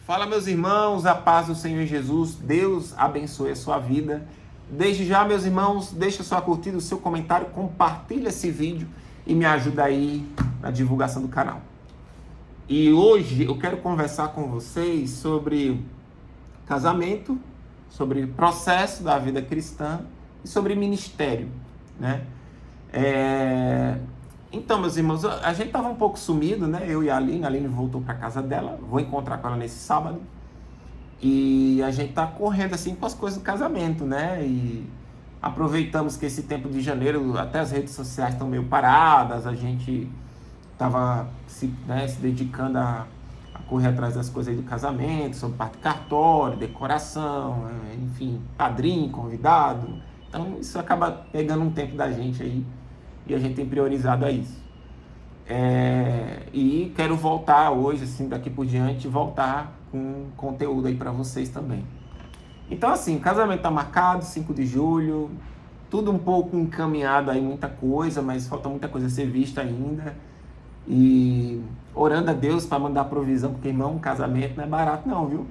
Fala, meus irmãos, a paz do Senhor Jesus, Deus abençoe a sua vida. Desde já, meus irmãos, deixa sua curtida, o seu comentário, compartilha esse vídeo e me ajuda aí na divulgação do canal. E hoje eu quero conversar com vocês sobre casamento, sobre processo da vida cristã e sobre ministério, né? Então, meus irmãos, a gente estava um pouco sumido, né? Eu e a Aline voltou para casa dela, vou encontrar com ela nesse sábado. E a gente tá correndo assim com as coisas do casamento, né? E aproveitamos que esse tempo de janeiro, até as redes sociais estão meio paradas, a gente estava se dedicando a correr atrás das coisas aí do casamento, sobre parte de cartório, decoração, enfim, padrinho, convidado. Então isso acaba pegando um tempo da gente aí e a gente tem priorizado a isso. E quero voltar hoje, assim, daqui por diante, voltar com conteúdo aí para vocês também. Então, assim, o casamento tá marcado, 5 de julho, tudo um pouco encaminhado aí, muita coisa, mas falta muita coisa a ser vista ainda. E orando a Deus para mandar provisão, porque, irmão, casamento não é barato não, viu?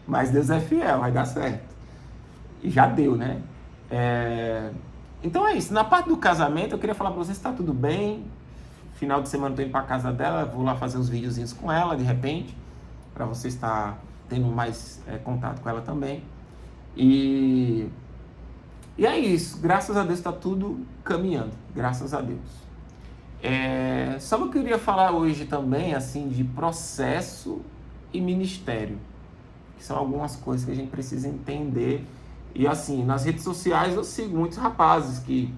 Mas Deus é fiel, vai dar certo. E já deu, né? Então é isso, na parte do casamento eu queria falar para vocês se tá tudo bem. Final de semana eu tô indo pra casa dela, vou lá fazer uns videozinhos com ela, de repente, para você estar tendo mais contato com ela também. E é isso, graças a Deus está tudo caminhando, graças a Deus. Só que eu queria falar hoje também, assim, de processo e ministério, que são algumas coisas que a gente precisa entender. E assim, nas redes sociais eu sigo muitos rapazes que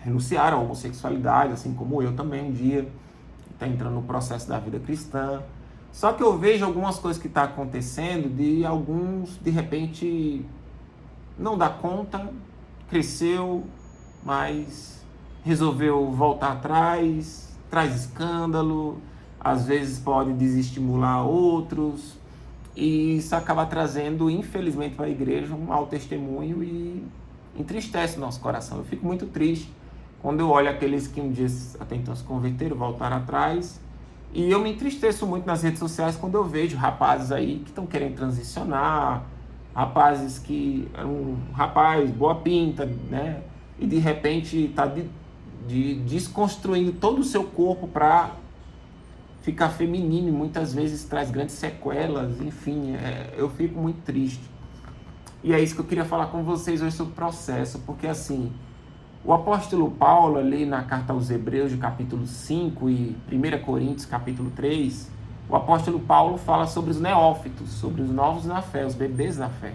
renunciaram à homossexualidade, assim como eu também um dia, está entrando no processo da vida cristã. Só que eu vejo algumas coisas que estão acontecendo de alguns, de repente, não dá conta, cresceu, mas resolveu voltar atrás, traz escândalo, às vezes pode desestimular outros, e isso acaba trazendo, infelizmente, para a igreja um mau testemunho e entristece o nosso coração. Eu fico muito triste quando eu olho aqueles que um dia até então se converteram, voltaram atrás. E eu me entristeço muito nas redes sociais quando eu vejo rapazes aí que estão querendo transicionar, rapazes que um rapaz boa pinta, né? E de repente está desconstruindo todo o seu corpo para ficar feminino e muitas vezes traz grandes sequelas, enfim, eu fico muito triste. E é isso que eu queria falar com vocês hoje sobre o processo, porque assim, o apóstolo Paulo, ali na carta aos Hebreus, de capítulo 5 e 1 Coríntios, capítulo 3, o apóstolo Paulo fala sobre os neófitos, sobre os novos na fé, os bebês na fé.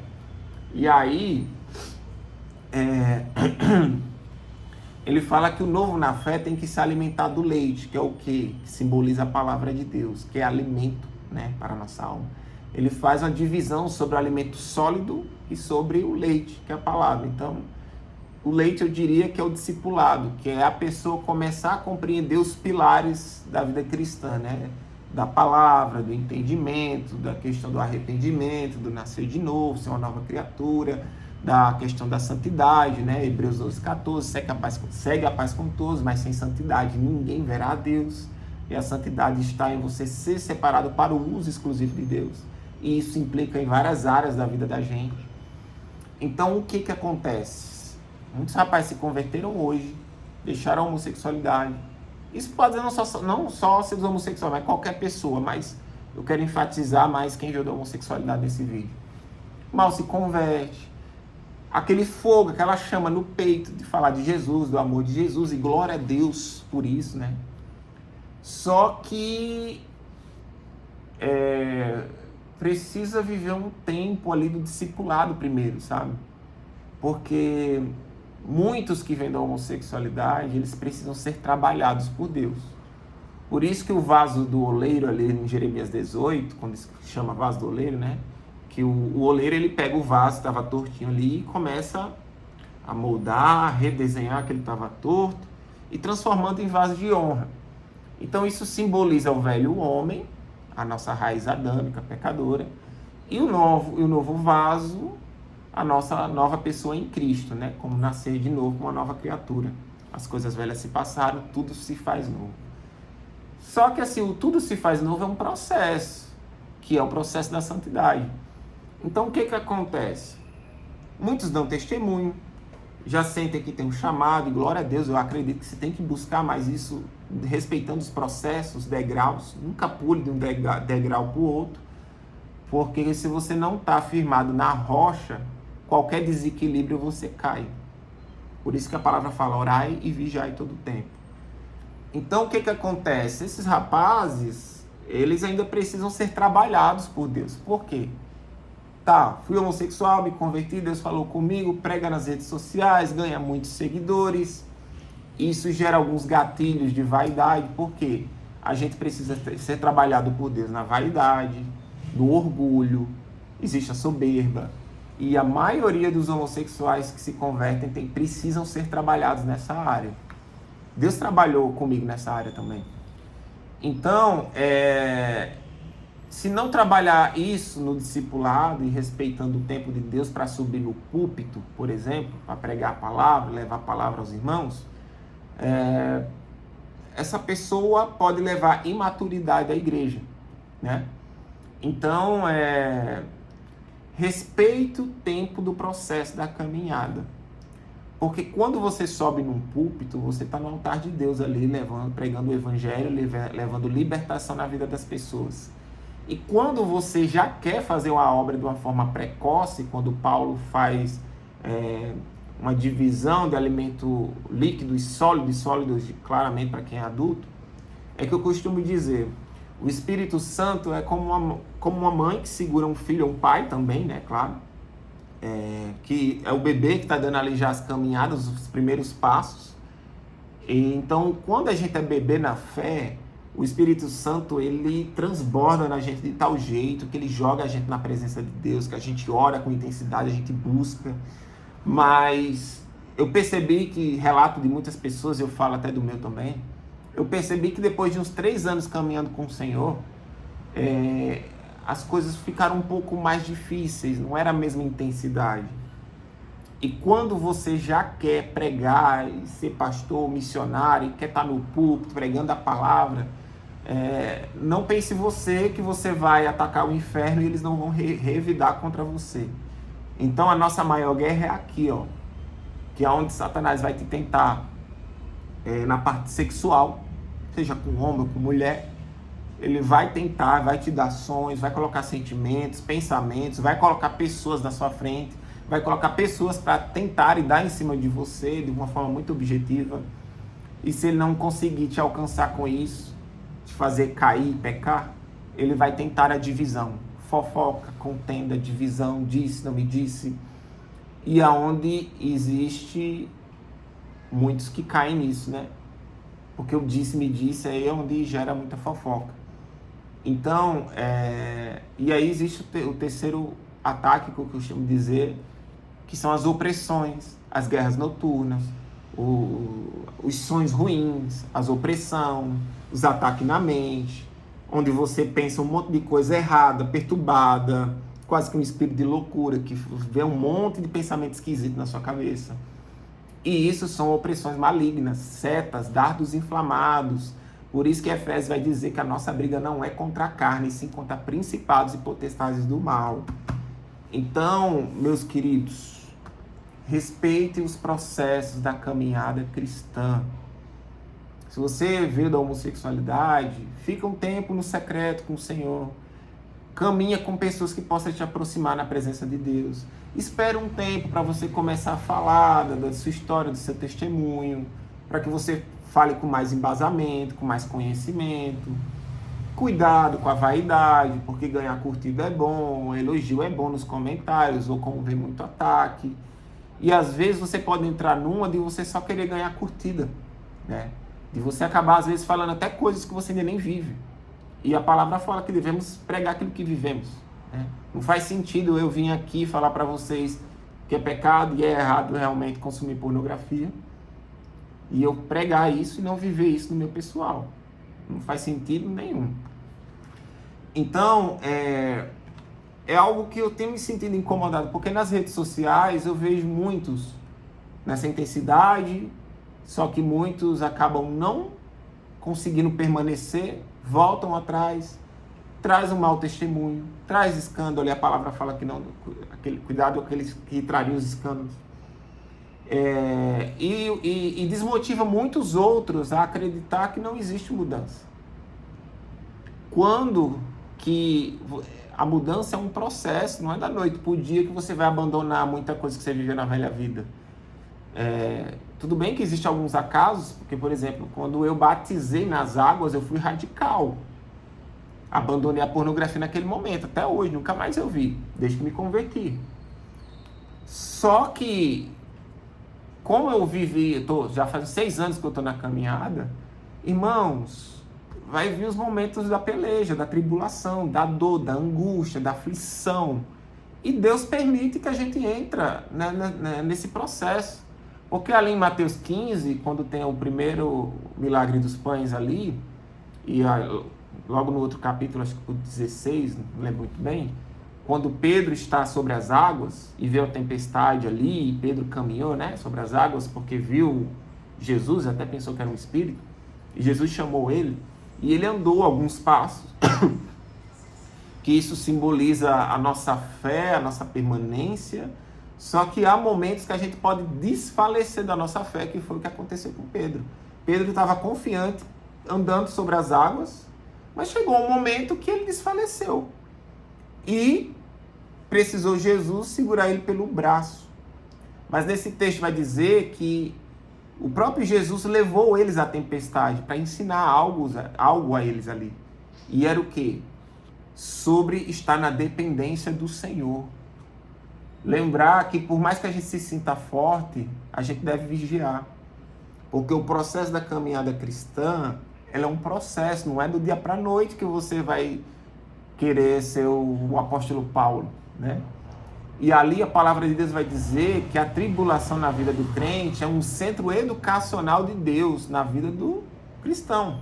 E aí, ele fala que o novo na fé tem que se alimentar do leite, que é o quê? Que simboliza a palavra de Deus, que é alimento, né, para a nossa alma. Ele faz uma divisão sobre o alimento sólido e sobre o leite, que é a palavra. Então, o leite eu diria que é o discipulado, que é a pessoa começar a compreender os pilares da vida cristã, né? Da palavra, do entendimento, da questão do arrependimento, do nascer de novo, ser uma nova criatura, da questão da santidade, né? Hebreus 12:14, segue a paz com todos, mas sem santidade ninguém verá a Deus. E a santidade está em você ser separado para o uso exclusivo de Deus. E isso implica em várias áreas da vida da gente. Então, o que acontece? Muitos rapazes se converteram hoje, deixaram a homossexualidade. Isso pode dizer não só seres homossexuais, mas qualquer pessoa, mas eu quero enfatizar mais quem veio da homossexualidade nesse vídeo. Mal se converte, aquele fogo, aquela chama no peito de falar de Jesus, do amor de Jesus, e glória a Deus por isso, né? Só que precisa viver um tempo ali do discipulado primeiro, sabe? Porque muitos que vêm da homossexualidade, eles precisam ser trabalhados por Deus. Por isso que o vaso do oleiro ali em Jeremias 18, quando se chama vaso do oleiro, né? Que o oleiro, ele pega o vaso que estava tortinho ali e começa a moldar, a redesenhar que ele estava torto e transformando em vaso de honra. Então isso simboliza o velho homem, a nossa raiz adâmica, pecadora, e o novo vaso, a nossa nova pessoa em Cristo, né? Como nascer de novo, uma nova criatura. As coisas velhas se passaram, tudo se faz novo. Só que assim, o tudo se faz novo é um processo que é o processo da santidade. Então, o que acontece? Muitos dão testemunho, já sentem que tem um chamado, e glória a Deus, eu acredito que você tem que buscar mais isso, respeitando os processos, degraus. Nunca pule de um degrau para o outro, porque se você não está firmado na rocha, qualquer desequilíbrio você cai. Por isso que a palavra fala, orai e vigiai todo o tempo. Então, o que acontece? Esses rapazes, eles ainda precisam ser trabalhados por Deus. Por quê? Tá, fui homossexual, me converti, Deus falou comigo, prega nas redes sociais, ganha muitos seguidores. Isso gera alguns gatilhos de vaidade, porque a gente precisa ser trabalhado por Deus na vaidade, no orgulho, existe a soberba. E a maioria dos homossexuais que se convertem precisam ser trabalhados nessa área. Deus trabalhou comigo nessa área também. Então, se não trabalhar isso no discipulado e respeitando o tempo de Deus para subir no púlpito, por exemplo, para pregar a palavra, levar a palavra aos irmãos, essa pessoa pode levar imaturidade à igreja, né? Então, respeite o tempo do processo da caminhada. Porque quando você sobe num púlpito, você está no altar de Deus ali, pregando o evangelho, levando libertação na vida das pessoas. E quando você já quer fazer uma obra de uma forma precoce, quando Paulo faz uma divisão de alimento líquido e sólidos, claramente para quem é adulto, é que eu costumo dizer, o Espírito Santo é como uma mãe que segura um filho, ou um pai também, né, claro, que é o bebê que está dando ali já as caminhadas, os primeiros passos. E, então, quando a gente é bebê na fé, o Espírito Santo, ele transborda na gente de tal jeito que ele joga a gente na presença de Deus, que a gente ora com intensidade, a gente busca. Mas eu percebi que, relato de muitas pessoas, eu falo até do meu também, eu percebi que depois de uns 3 anos caminhando com o Senhor, as coisas ficaram um pouco mais difíceis, não era a mesma intensidade. E quando você já quer pregar e ser pastor, missionário, e quer estar no púlpito pregando a palavra, não pense você que você vai atacar o inferno e eles não vão revidar contra você. Então a nossa maior guerra é aqui, ó, que é onde Satanás vai te tentar na parte sexual, seja com homem ou com mulher. Ele vai tentar, vai te dar sonhos, vai colocar sentimentos, pensamentos, vai colocar pessoas na sua frente, vai colocar pessoas para tentar dar em cima de você de uma forma muito objetiva. E se ele não conseguir te alcançar com isso, te fazer cair, pecar, ele vai tentar a divisão, fofoca, contenda, divisão, disse, não me disse. E aonde existe muitos que caem nisso, né? Porque o disse, me disse, aí é onde gera muita fofoca. Então, e aí existe o terceiro ataque, que eu costumo dizer, que são as opressões, as guerras noturnas, os sonhos ruins, as opressões, os ataques na mente, onde você pensa um monte de coisa errada, perturbada, quase que um espírito de loucura, que vê um monte de pensamento esquisito na sua cabeça. E isso são opressões malignas, setas, dardos inflamados. Por isso que Efésios vai dizer que a nossa briga não é contra a carne, e sim contra principados e potestades do mal. Então, meus queridos, respeitem os processos da caminhada cristã. Se você veio da homossexualidade, fica um tempo no secreto com o Senhor. Caminha com pessoas que possam te aproximar na presença de Deus. Espera um tempo para você começar a falar da sua história, do seu testemunho, para que você fale com mais embasamento, com mais conhecimento. Cuidado com a vaidade, porque ganhar curtida é bom, elogio é bom nos comentários, ou como vê muito ataque. E às vezes você pode entrar numa de você só querer ganhar curtida, né? De você acabar às vezes falando até coisas que você ainda nem vive. E a palavra fala que devemos pregar aquilo que vivemos, né? Não faz sentido eu vir aqui falar para vocês que é pecado e é errado realmente consumir pornografia, e eu pregar isso e não viver isso no meu pessoal. Não faz sentido nenhum. Então, é algo que eu tenho me sentido incomodado, porque nas redes sociais eu vejo muitos nessa intensidade, só que muitos acabam não conseguindo permanecer, voltam atrás, traz um mau testemunho, traz escândalo, e a palavra fala que não, cuidado com aqueles que trariam os escândalos. E desmotiva muitos outros a acreditar que não existe mudança. Quando que a mudança é um processo, não é da noite para o dia que você vai abandonar muita coisa que você viveu na velha vida. Tudo bem que existem alguns acasos, porque, por exemplo, quando eu batizei nas águas, eu fui radical. Abandonei a pornografia naquele momento, até hoje, nunca mais eu vi, desde que me converti. Só que, como eu vivi, já faz 6 anos que eu estou na caminhada, irmãos, vai vir os momentos da peleja, da tribulação, da dor, da angústia, da aflição. E Deus permite que a gente entre nesse processo. Porque ali em Mateus 15, quando tem o primeiro milagre dos pães ali, e logo no outro capítulo, acho que o 16, não lembro muito bem, quando Pedro está sobre as águas e vê a tempestade ali, e Pedro caminhou, sobre as águas porque viu Jesus, até pensou que era um espírito, e Jesus chamou ele, e ele andou alguns passos, que isso simboliza a nossa fé, a nossa permanência. Só que há momentos que a gente pode desfalecer da nossa fé, que foi o que aconteceu com Pedro. Pedro estava confiante, andando sobre as águas, mas chegou um momento que ele desfaleceu. E precisou Jesus segurar ele pelo braço. Mas nesse texto vai dizer que o próprio Jesus levou eles à tempestade para ensinar algo a eles ali. E era o quê? Sobre estar na dependência do Senhor. Lembrar que por mais que a gente se sinta forte, a gente deve vigiar. Porque o processo da caminhada cristã, ela é um processo, não é do dia para a noite que você vai querer ser o apóstolo Paulo, E ali a palavra de Deus vai dizer que a tribulação na vida do crente é um centro educacional de Deus na vida do cristão.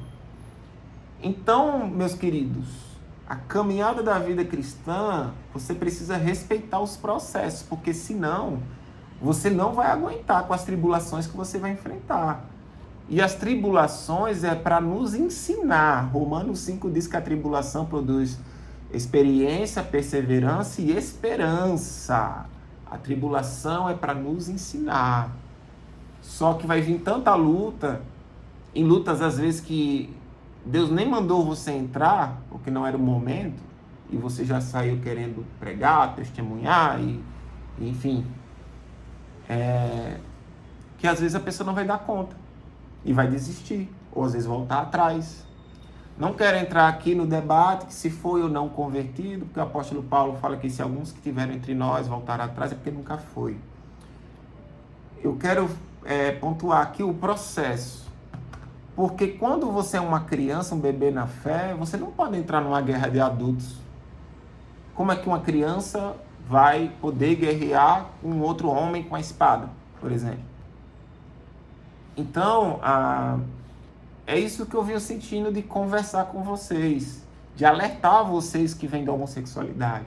Então, meus queridos, a caminhada da vida cristã, você precisa respeitar os processos, porque senão você não vai aguentar com as tribulações que você vai enfrentar. E as tribulações é para nos ensinar. Romanos 5 diz que a tribulação produz experiência, perseverança e esperança. A tribulação é para nos ensinar. Só que vai vir tanta luta, em lutas às vezes que Deus nem mandou você entrar, porque não era o momento, e você já saiu querendo pregar, testemunhar, enfim. Que às vezes a pessoa não vai dar conta, e vai desistir, ou às vezes voltar atrás. Não quero entrar aqui no debate que se foi ou não convertido, porque o apóstolo Paulo fala que se alguns que tiveram entre nós voltaram atrás, é porque nunca foi. Eu quero pontuar aqui o processo. Porque quando você é uma criança, um bebê na fé, você não pode entrar numa guerra de adultos. Como é que uma criança vai poder guerrear com um outro homem com a espada, por exemplo? Então, é isso que eu venho sentindo de conversar com vocês, de alertar vocês que vêm da homossexualidade.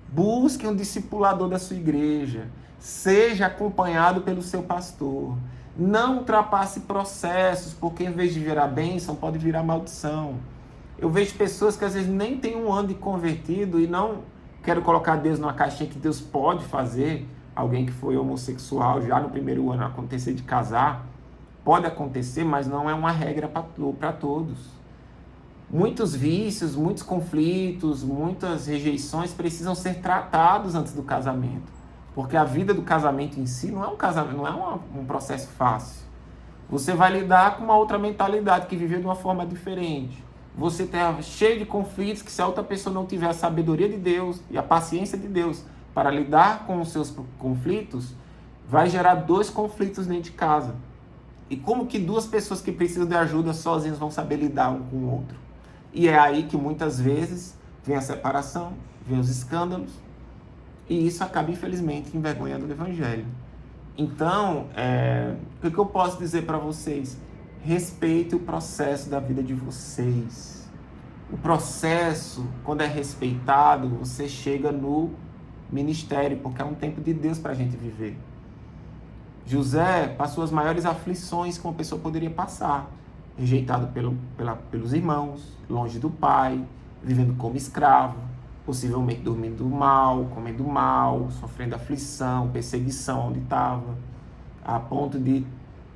Busque um discipulador da sua igreja, seja acompanhado pelo seu pastor. Não ultrapasse processos, porque em vez de virar bênção, pode virar maldição. Eu vejo pessoas que às vezes nem têm 1 ano de convertido e não quero colocar Deus numa caixinha que Deus pode fazer. Alguém que foi homossexual já no primeiro ano acontecer de casar, pode acontecer, mas não é uma regra para todos. Muitos vícios, muitos conflitos, muitas rejeições precisam ser tratados antes do casamento. Porque a vida do casamento em si não é um processo fácil. Você vai lidar com uma outra mentalidade que viveu de uma forma diferente. Você está cheio de conflitos que se a outra pessoa não tiver a sabedoria de Deus e a paciência de Deus para lidar com os seus conflitos, vai gerar 2 conflitos dentro de casa. E como que 2 pessoas que precisam de ajuda sozinhas vão saber lidar um com o outro? E é aí que muitas vezes vem a separação, vem os escândalos, e isso acaba, infelizmente, envergonhando o Evangelho. Então, o que eu posso dizer para vocês? Respeite o processo da vida de vocês. O processo, quando é respeitado, você chega no ministério, porque é um tempo de Deus para a gente viver. José passou as maiores aflições que uma pessoa poderia passar. Rejeitado pelos irmãos, longe do pai, vivendo como escravo, possivelmente dormindo mal, comendo mal, sofrendo aflição, perseguição onde estava, a ponto de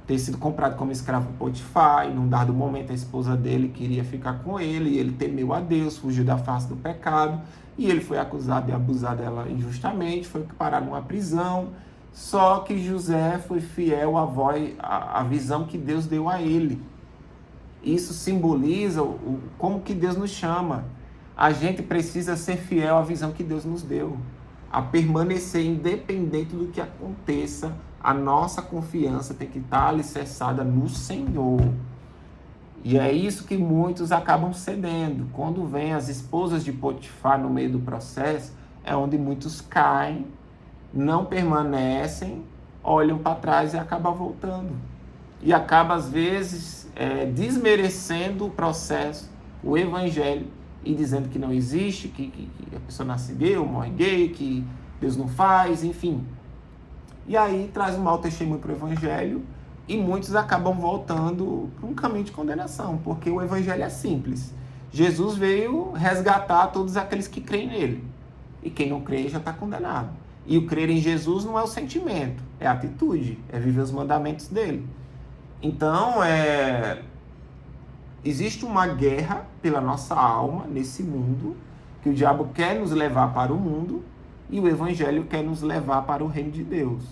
ter sido comprado como escravo por Potifar, e num dado momento a esposa dele queria ficar com ele, e ele temeu a Deus, fugiu da face do pecado, e ele foi acusado de abusar dela injustamente, foi parar numa prisão. Só que José foi fiel à visão que Deus deu a ele. Isso simboliza como que Deus nos chama. A gente precisa ser fiel à visão que Deus nos deu, a permanecer independente do que aconteça. A nossa confiança tem que estar alicerçada no Senhor. E é isso que muitos acabam cedendo. Quando vem as esposas de Potifar no meio do processo, é onde muitos caem, não permanecem, olham para trás e acabam voltando. E acaba, às vezes, desmerecendo o processo, o evangelho, e dizendo que não existe, que a pessoa nasce gay ou morre gay, que Deus não faz, enfim. E aí traz um mau testemunho para o evangelho, e muitos acabam voltando para um caminho de condenação, porque o evangelho é simples. Jesus veio resgatar todos aqueles que creem nele. E quem não crê já está condenado. E o crer em Jesus não é o sentimento, é a atitude, é viver os mandamentos dele. Então, existe uma guerra pela nossa alma nesse mundo, que o diabo quer nos levar para o mundo, e o evangelho quer nos levar para o reino de Deus.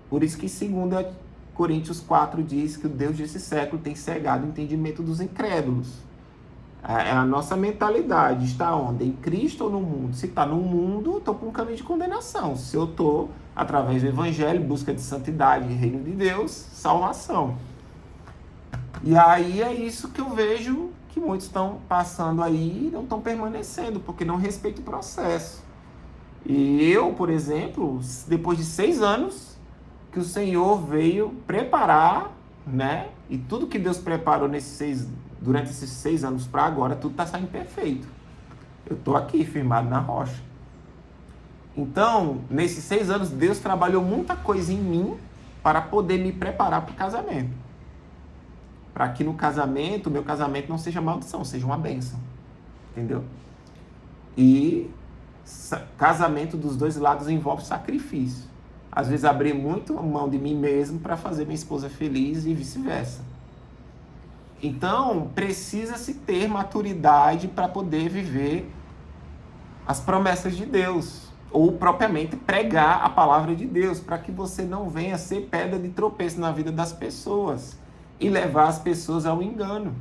Por isso que 2 Coríntios 4 diz que o Deus desse século tem cegado o entendimento dos incrédulos. A nossa mentalidade está onde? Em Cristo ou no mundo? Se está no mundo, eu estou por um caminho de condenação. Se eu estou, através do evangelho, busca de santidade, reino de Deus, salvação. E aí é isso que eu vejo que muitos estão passando aí e não estão permanecendo, porque não respeitam o processo. E eu, por exemplo, depois de 6 anos, que o Senhor veio preparar, né? E tudo que Deus preparou durante esses 6 anos para agora, tudo está saindo perfeito. Eu estou aqui, firmado na rocha. Então, nesses 6 anos, Deus trabalhou muita coisa em mim para poder me preparar para o casamento. Para que no casamento, o meu casamento não seja maldição, seja uma bênção. Entendeu? E casamento dos dois lados envolve sacrifício. Às vezes abrir muito mão de mim mesmo para fazer minha esposa feliz e vice-versa. Então, precisa-se ter maturidade para poder viver as promessas de Deus, ou propriamente pregar a palavra de Deus, para que você não venha ser pedra de tropeço na vida das pessoas e levar as pessoas ao engano.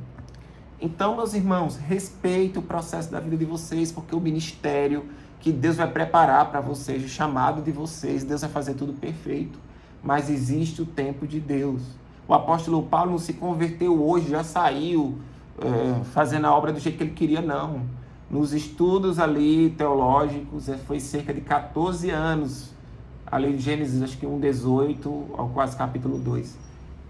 Então, meus irmãos, respeite o processo da vida de vocês, porque o ministério que Deus vai preparar para vocês, o chamado de vocês, Deus vai fazer tudo perfeito, mas existe o tempo de Deus. O apóstolo Paulo não se converteu hoje, já saiu fazendo a obra do jeito que ele queria, não. Nos estudos ali teológicos, foi cerca de 14 anos, ali em Gênesis, acho que 1:18, ao quase capítulo 2.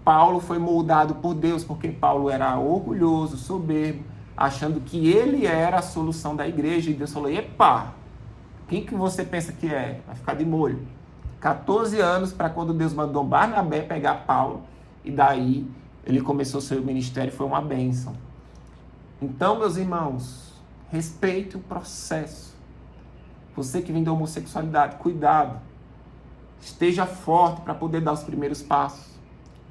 Paulo foi moldado por Deus, porque Paulo era orgulhoso, soberbo, achando que ele era a solução da igreja, e Deus falou: epa, quem que você pensa que é? Vai ficar de molho. 14 anos para quando Deus mandou Barnabé pegar Paulo, e daí ele começou seu ministério, foi uma bênção. Então, meus irmãos, respeite o processo. Você que vem da homossexualidade, cuidado. Esteja forte para poder dar os primeiros passos.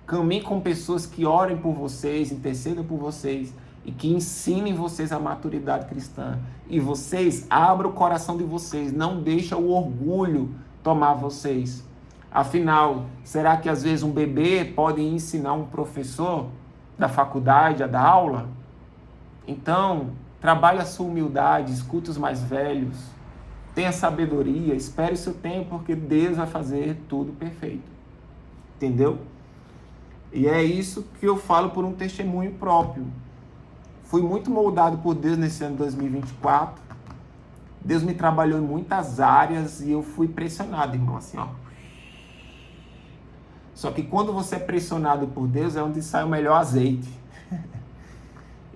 Caminhe com pessoas que orem por vocês, intercedam por vocês e que ensinem vocês a maturidade cristã. E vocês, abram o coração de vocês, não deixem o orgulho tomar vocês. Afinal, será que às vezes um bebê pode ensinar um professor da faculdade a dar aula? Então, trabalhe a sua humildade, escute os mais velhos, tenha sabedoria, espere o seu tempo, porque Deus vai fazer tudo perfeito. Entendeu? E é isso que eu falo por um testemunho próprio. Fui muito moldado por Deus nesse ano de 2024. Deus me trabalhou em muitas áreas e eu fui pressionado, irmão, assim, ó. Só que quando você é pressionado por Deus, é onde sai o melhor azeite.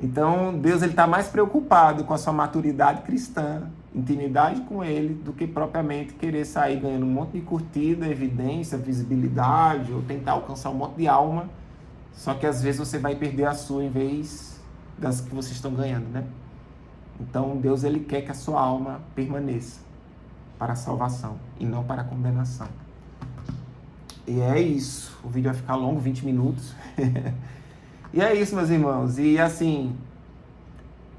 Então, Deus está mais preocupado com a sua maturidade cristã, intimidade com Ele, do que propriamente querer sair ganhando um monte de curtida, evidência, visibilidade, ou tentar alcançar um monte de alma. Só que às vezes você vai perder a sua em vez das que vocês estão ganhando, né? Então Deus ele quer que a sua alma permaneça para a salvação e não para a condenação. E é isso. O vídeo vai ficar longo, 20 minutos. E é isso, meus irmãos. E assim,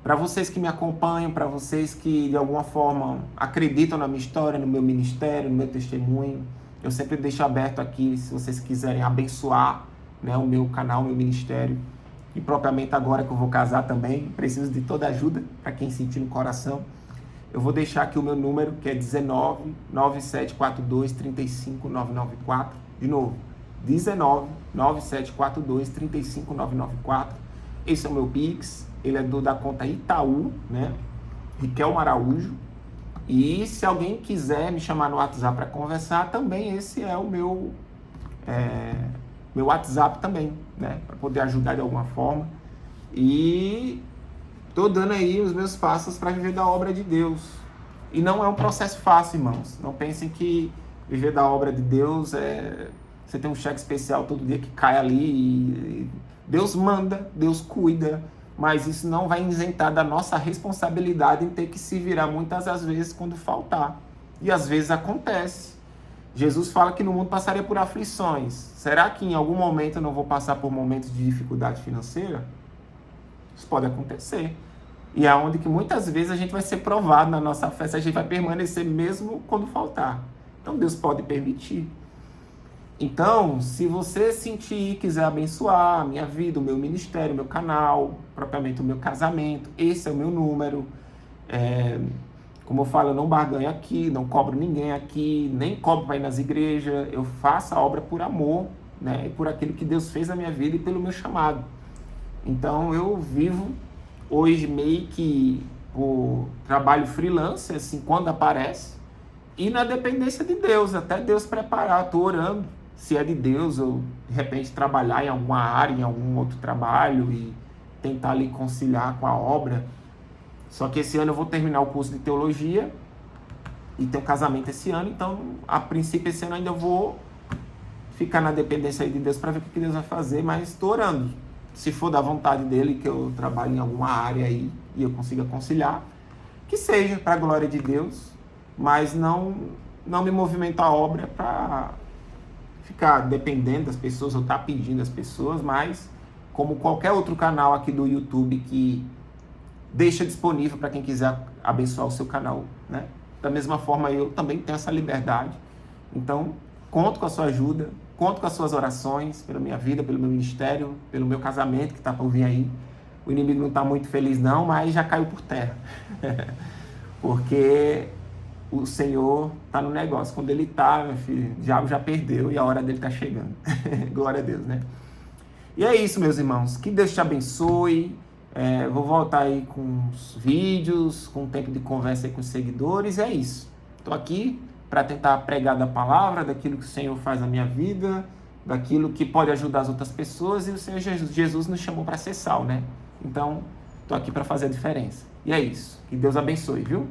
para vocês que me acompanham, para vocês que de alguma forma acreditam na minha história, no meu ministério, no meu testemunho, eu sempre deixo aberto aqui, se vocês quiserem abençoar, né, o meu canal, o meu ministério. E propriamente agora que eu vou casar também, preciso de toda ajuda, para quem sentir no coração. Eu vou deixar aqui o meu número, que é 19 9742 35994. De novo, 19 9742 35994. Esse é o meu Pix, ele é da conta Itaú, né? Riquelme Araújo. E se alguém quiser me chamar no WhatsApp para conversar, também esse é o meu WhatsApp também, né? Para poder ajudar de alguma forma. E tô dando aí os meus passos para viver da obra de Deus. E não é um processo fácil, irmãos. Não pensem que viver da obra de Deus você tem um cheque especial todo dia que cai ali e Deus manda, Deus cuida, mas isso não vai isentar da nossa responsabilidade em ter que se virar muitas das vezes quando faltar. E às vezes acontece. Jesus fala que no mundo passaria por aflições. Será que em algum momento eu não vou passar por momentos de dificuldade financeira? Isso pode acontecer. E é onde que muitas vezes a gente vai ser provado na nossa fé, se a gente vai permanecer mesmo quando faltar. Então Deus pode permitir. Então, se você sentir e quiser abençoar a minha vida, o meu ministério, o meu canal, propriamente o meu casamento, esse é o meu número. Como eu falo, eu não barganho aqui, não cobro ninguém aqui, nem cobro para ir nas igrejas. Eu faço a obra por amor, né? E por aquilo que Deus fez na minha vida e pelo meu chamado. Então, eu vivo hoje meio que por trabalho freelance, assim, quando aparece, e na dependência de Deus, até Deus preparar. Estou orando, se é de Deus, eu de repente trabalhar em alguma área, em algum outro trabalho e tentar ali conciliar com a obra. Só que esse ano eu vou terminar o curso de teologia e ter um casamento esse ano, então a princípio esse ano ainda vou ficar na dependência aí de Deus para ver o que Deus vai fazer, mas estou orando. Se for da vontade dele que eu trabalhe em alguma área aí e eu consiga conciliar, que seja para a glória de Deus, mas não me movimento a obra para ficar dependendo das pessoas ou estar pedindo às pessoas, mas como qualquer outro canal aqui do YouTube que deixa disponível para quem quiser abençoar o seu canal, né? Da mesma forma eu também tenho essa liberdade. Então, conto com a sua ajuda, conto com as suas orações pela minha vida, pelo meu ministério, pelo meu casamento que está por vir aí. O inimigo não está muito feliz não, mas já caiu por terra. Porque o Senhor está no negócio. Quando ele está, meu filho, o diabo já perdeu e a hora dele está chegando. Glória a Deus, né? E é isso, meus irmãos. Que Deus te abençoe. Vou voltar aí com os vídeos, com um tempo de conversa aí com os seguidores. É isso. Estou aqui para tentar pregar da palavra, daquilo que o Senhor faz na minha vida, daquilo que pode ajudar as outras pessoas. E o Senhor Jesus nos chamou para ser sal, né? Então, estou aqui para fazer a diferença. E é isso. Que Deus abençoe, viu?